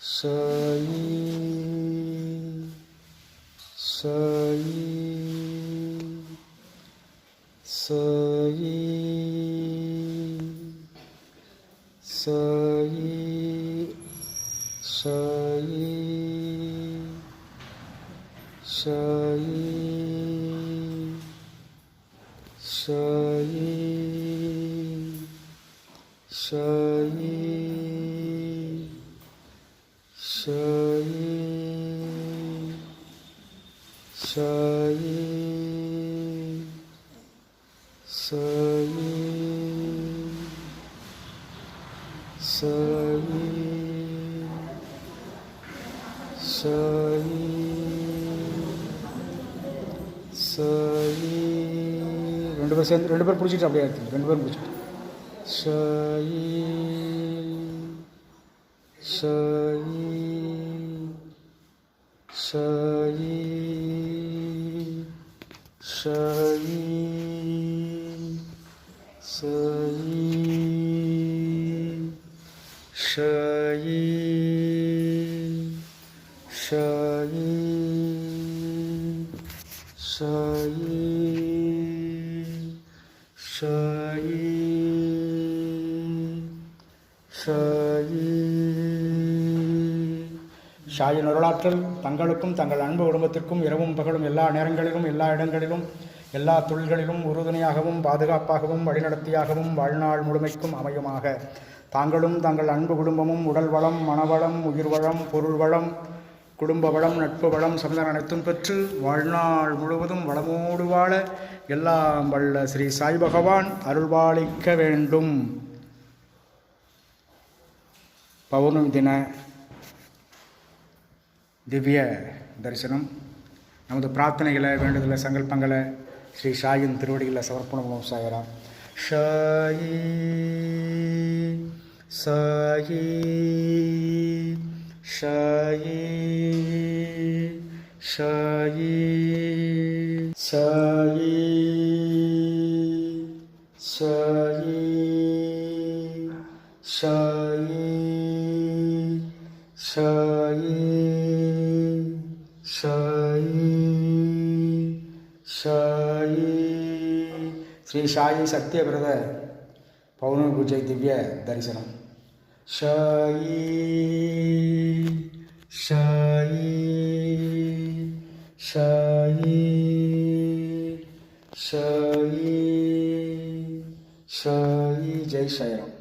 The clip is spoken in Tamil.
சாயி சாயி சாயி சாயி சாயி சாயி சாயி சாயி சாயி சாயி சாயி சாயி சாயி சாயி ரெண்டு பேரும் சேர்ந்து ரெண்டு பேரும் பிடிச்சிட்டு அப்படியே எடுத்து ரெண்டு பேரும் பிடிச்சிட்டு சாயி சாயி சாயி சாயி சாயி சாயி சாயி சாயி சாயி சாயி ஷாயின் அருளாற்றல் தங்களுக்கும் தங்கள் அன்பு குடும்பத்திற்கும் இரவும் பகலும் எல்லா நேரங்களிலும் எல்லா இடங்களிலும் எல்லா தொழில்களிலும் உறுதுணையாகவும் பாதுகாப்பாகவும் வழிநடத்தியாகவும் வாழ்நாள் முழுமைக்கும் அமையுமாக. தாங்களும் தங்கள் அன்பு குடும்பமும் உடல் வளம், மனவளம், உயிர் வளம், பொருள் வளம், குடும்ப வளம், நட்பு வளம், சமுதாயம் அனைத்தும் பெற்று வாழ்நாள் முழுவதும் வளமோடு வாழ எல்லாம் வல்ல ஸ்ரீ சாய் பகவான் அருள்பாலிக்க வேண்டும். பௌர்ணமி தின திவ்ய தரிசனம். நமது பிரார்த்தனைகளை, வேண்டுதலை, சங்கல்பங்களை ஸ்ரீ சாயின் திருவடிகளில் சமர்ப்பணம் சாயராம். சாயி சாயி சாயி சாயி சாயி சாயி சாயி சாயி சாயி சாயி. ஸ்ரீ சாயி சத்யவிரத பௌர்ணமி பூஜை திவ்ய தரிசனம். சாயி சாயி சாயி சாயி சாயி. ஜெய் சாய்ராம்.